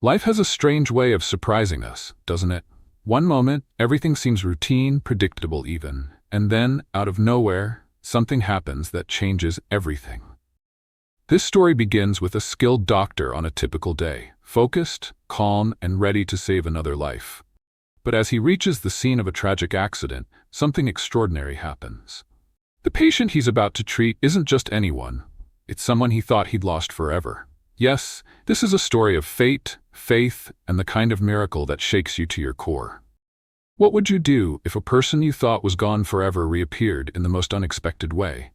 Life has a strange way of surprising us, doesn't it? One moment, everything seems routine, predictable even, and then, out of nowhere, something happens that changes everything. This story begins with a skilled doctor on a typical day, focused, calm, and ready to save another life. But as he reaches the scene of a tragic accident, something extraordinary happens. The patient he's about to treat isn't just anyone. It's someone he thought he'd lost forever. Yes, this is a story of fate, faith, and the kind of miracle that shakes you to your core. What would you do if a person you thought was gone forever reappeared in the most unexpected way?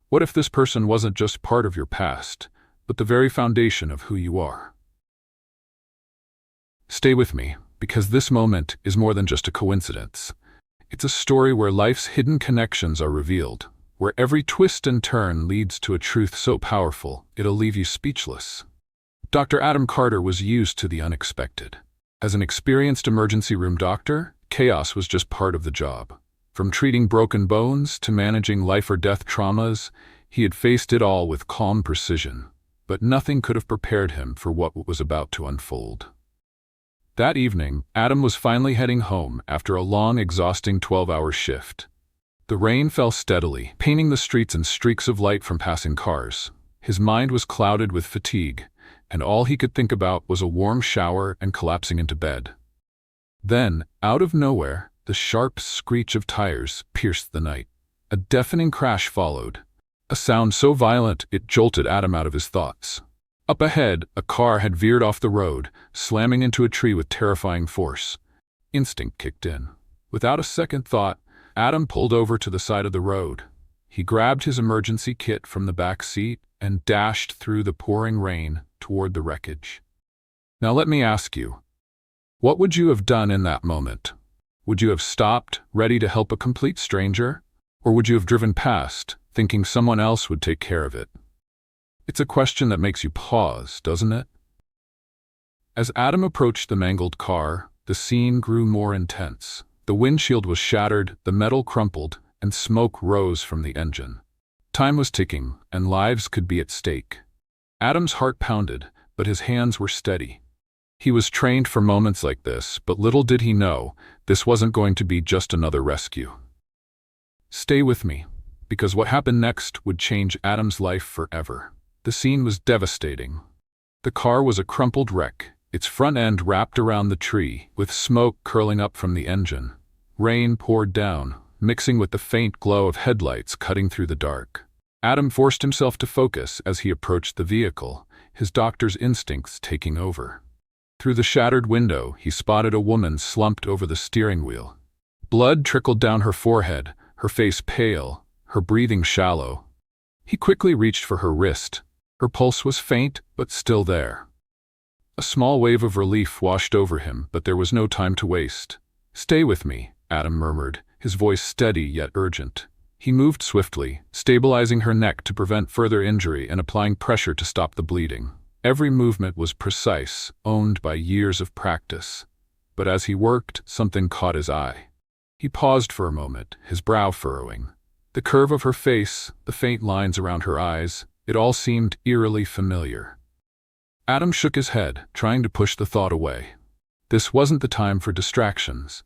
What if this person wasn't just part of your past, but the very foundation of who you are? Stay with me, because this moment is more than just a coincidence. It's a story where life's hidden connections are revealed, where every twist and turn leads to a truth so powerful, it'll leave you speechless. Dr. Adam Carter was used to the unexpected. As an experienced emergency room doctor, chaos was just part of the job. From treating broken bones to managing life-or-death traumas, he had faced it all with calm precision. But nothing could have prepared him for what was about to unfold. That evening, Adam was finally heading home after a long, exhausting 12-hour shift. The rain fell steadily, painting the streets in streaks of light from passing cars. His mind was clouded with fatigue, and all he could think about was a warm shower and collapsing into bed. Then, out of nowhere, the sharp screech of tires pierced the night. A deafening crash followed, a sound so violent it jolted Adam out of his thoughts. Up ahead, a car had veered off the road, slamming into a tree with terrifying force. Instinct kicked in. Without a second thought, Adam pulled over to the side of the road. He grabbed his emergency kit from the back seat and dashed through the pouring rain toward the wreckage. Now let me ask you, what would you have done in that moment? Would you have stopped, ready to help a complete stranger? Or would you have driven past, thinking someone else would take care of it? It's a question that makes you pause, doesn't it? As Adam approached the mangled car, the scene grew more intense. The windshield was shattered, the metal crumpled, and smoke rose from the engine. Time was ticking, and lives could be at stake. Adam's heart pounded, but his hands were steady. He was trained for moments like this, but little did he know, this wasn't going to be just another rescue. Stay with me, because what happened next would change Adam's life forever. The scene was devastating. The car was a crumpled wreck, its front end wrapped around the tree, with smoke curling up from the engine. Rain poured down, mixing with the faint glow of headlights cutting through the dark. Adam forced himself to focus as he approached the vehicle, his doctor's instincts taking over. Through the shattered window, he spotted a woman slumped over the steering wheel. Blood trickled down her forehead, her face pale, her breathing shallow. He quickly reached for her wrist. Her pulse was faint, but still there. A small wave of relief washed over him, but there was no time to waste. "Stay with me," Adam murmured, his voice steady yet urgent. He moved swiftly, stabilizing her neck to prevent further injury and applying pressure to stop the bleeding. Every movement was precise, owned by years of practice. But as he worked, something caught his eye. He paused for a moment, his brow furrowing. The curve of her face, the faint lines around her eyes, it all seemed eerily familiar. Adam shook his head, trying to push the thought away. This wasn't the time for distractions.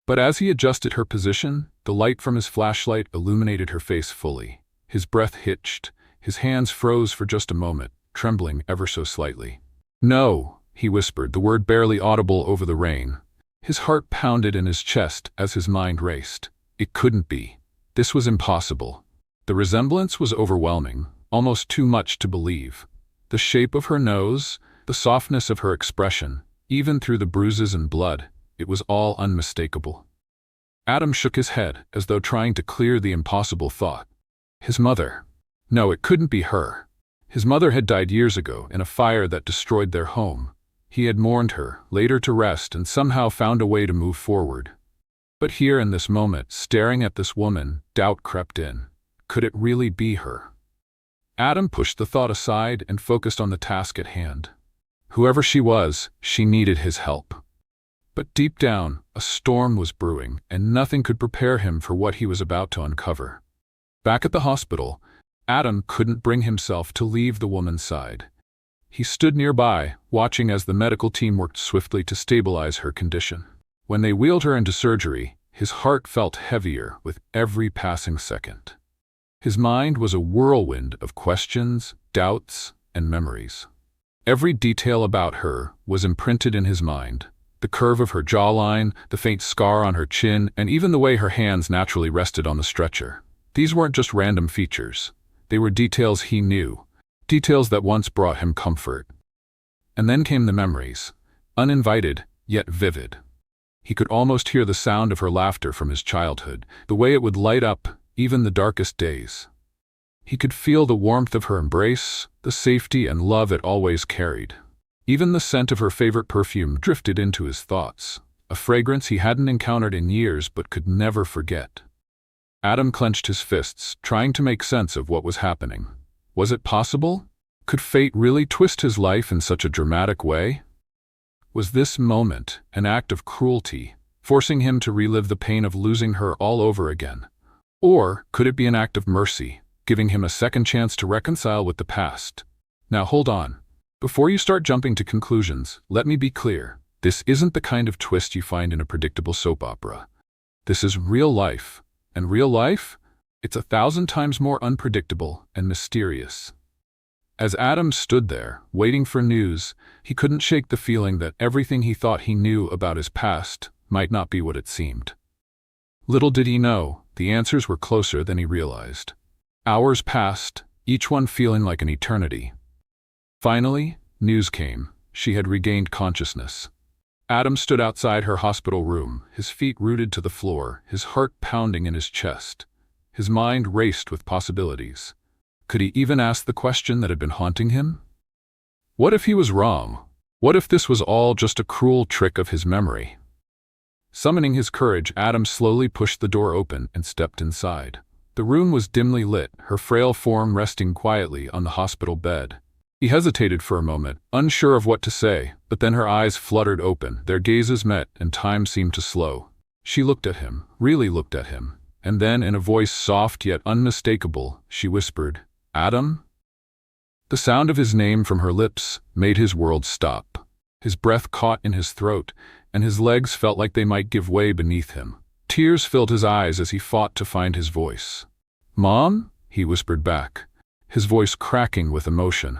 But as he adjusted her position, the light from his flashlight illuminated her face fully. His breath hitched, his hands froze for just a moment, trembling ever so slightly. "No," he whispered, the word barely audible over the rain. His heart pounded in his chest as his mind raced. It couldn't be. This was impossible. The resemblance was overwhelming, almost too much to believe. The shape of her nose, the softness of her expression, even through the bruises and blood, it was all unmistakable. Adam shook his head, as though trying to clear the impossible thought. His mother. No, it couldn't be her. His mother had died years ago in a fire that destroyed their home. He had mourned her, laid her to rest, and somehow found a way to move forward. But here in this moment, staring at this woman, doubt crept in. Could it really be her? Adam pushed the thought aside and focused on the task at hand. Whoever she was, she needed his help. But deep down, a storm was brewing, and nothing could prepare him for what he was about to uncover. Back at the hospital, Adam couldn't bring himself to leave the woman's side. He stood nearby, watching as the medical team worked swiftly to stabilize her condition. When they wheeled her into surgery, his heart felt heavier with every passing second. His mind was a whirlwind of questions, doubts, and memories. Every detail about her was imprinted in his mind. The curve of her jawline, the faint scar on her chin, and even the way her hands naturally rested on the stretcher. These weren't just random features. They were details he knew, details that once brought him comfort. And then came the memories, uninvited, yet vivid. He could almost hear the sound of her laughter from his childhood, the way it would light up even the darkest days. He could feel the warmth of her embrace, the safety and love it always carried. Even the scent of her favorite perfume drifted into his thoughts, a fragrance he hadn't encountered in years but could never forget. Adam clenched his fists, trying to make sense of what was happening. Was it possible? Could fate really twist his life in such a dramatic way? Was this moment an act of cruelty, forcing him to relive the pain of losing her all over again? Or could it be an act of mercy, giving him a second chance to reconcile with the past? Now hold on. Before you start jumping to conclusions, let me be clear. This isn't the kind of twist you find in a predictable soap opera. This is real life. And real life? It's 1,000 times more unpredictable and mysterious. As Adam stood there, waiting for news, he couldn't shake the feeling that everything he thought he knew about his past might not be what it seemed. Little did he know, the answers were closer than he realized. Hours passed, each one feeling like an eternity. Finally, news came. She had regained consciousness. Adam stood outside her hospital room, his feet rooted to the floor, his heart pounding in his chest. His mind raced with possibilities. Could he even ask the question that had been haunting him? What if he was wrong? What if this was all just a cruel trick of his memory? Summoning his courage, Adam slowly pushed the door open and stepped inside. The room was dimly lit, her frail form resting quietly on the hospital bed. He hesitated for a moment, unsure of what to say, but then her eyes fluttered open, their gazes met, and time seemed to slow. She looked at him, really looked at him, and then, in a voice soft yet unmistakable, she whispered, "Adam?" The sound of his name from her lips made his world stop. His breath caught in his throat, and his legs felt like they might give way beneath him. Tears filled his eyes as he fought to find his voice. "Mom?" he whispered back, his voice cracking with emotion.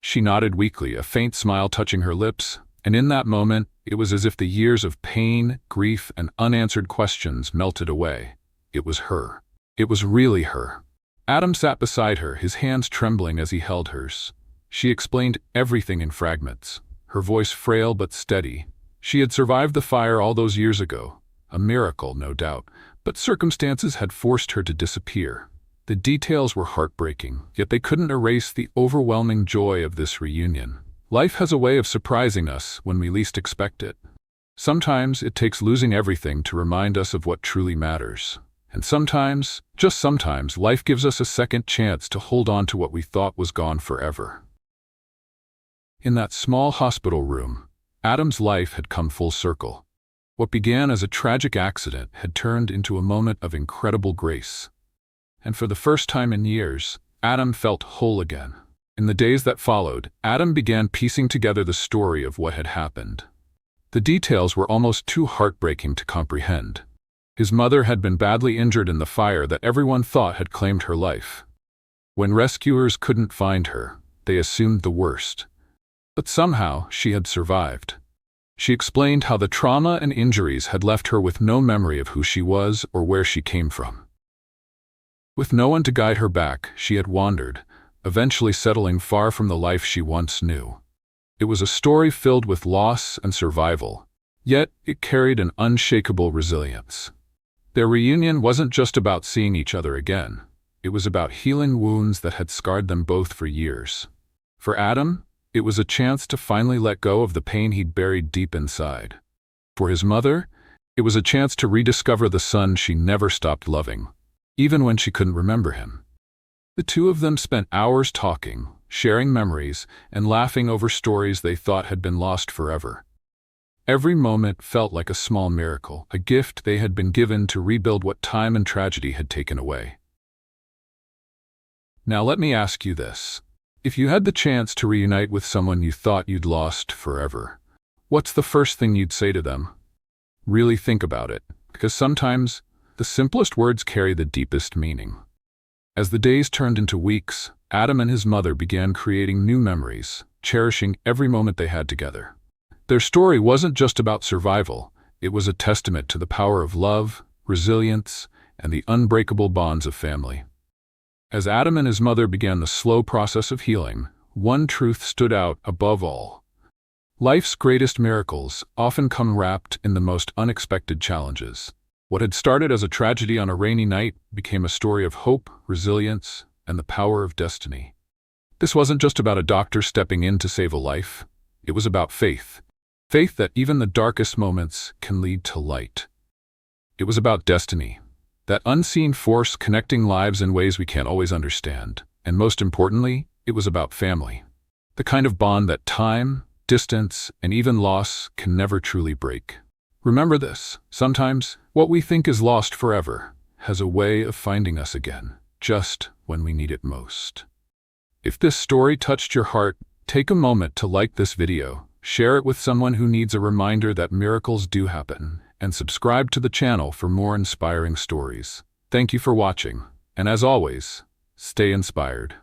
She nodded weakly, a faint smile touching her lips, and in that moment, it was as if the years of pain, grief, and unanswered questions melted away. It was her. It was really her. Adam sat beside her, his hands trembling as he held hers. She explained everything in fragments, her voice frail but steady. She had survived the fire all those years ago. A miracle, no doubt, but circumstances had forced her to disappear. The details were heartbreaking, yet they couldn't erase the overwhelming joy of this reunion. Life has a way of surprising us when we least expect it. Sometimes it takes losing everything to remind us of what truly matters. And sometimes, just sometimes, life gives us a second chance to hold on to what we thought was gone forever. In that small hospital room, Adam's life had come full circle. What began as a tragic accident had turned into a moment of incredible grace. And for the first time in years, Adam felt whole again. In the days that followed, Adam began piecing together the story of what had happened. The details were almost too heartbreaking to comprehend. His mother had been badly injured in the fire that everyone thought had claimed her life. When rescuers couldn't find her, they assumed the worst. But somehow she had survived. She explained how the trauma and injuries had left her with no memory of who she was or where she came from. With no one to guide her back, she had wandered, eventually settling far from the life she once knew. It was a story filled with loss and survival, yet it carried an unshakable resilience. Their reunion wasn't just about seeing each other again. It was about healing wounds that had scarred them both for years. For Adam, it was a chance to finally let go of the pain he'd buried deep inside. For his mother, it was a chance to rediscover the son she never stopped loving, even when she couldn't remember him. The two of them spent hours talking, sharing memories, and laughing over stories they thought had been lost forever. Every moment felt like a small miracle, a gift they had been given to rebuild what time and tragedy had taken away. Now let me ask you this. If you had the chance to reunite with someone you thought you'd lost forever, what's the first thing you'd say to them? Really think about it, because sometimes the simplest words carry the deepest meaning. As the days turned into weeks, Adam and his mother began creating new memories, cherishing every moment they had together. Their story wasn't just about survival, it was a testament to the power of love, resilience, and the unbreakable bonds of family. As Adam and his mother began the slow process of healing, one truth stood out above all. Life's greatest miracles often come wrapped in the most unexpected challenges. What had started as a tragedy on a rainy night became a story of hope, resilience, and the power of destiny. This wasn't just about a doctor stepping in to save a life. It was about faith. Faith that even the darkest moments can lead to light. It was about destiny, that unseen force connecting lives in ways we can't always understand. And most importantly, it was about family. The kind of bond that time, distance, and even loss can never truly break. Remember this, sometimes what we think is lost forever has a way of finding us again, just when we need it most. If this story touched your heart, take a moment to like this video, share it with someone who needs a reminder that miracles do happen, and subscribe to the channel for more inspiring stories. Thank you for watching, and as always, stay inspired.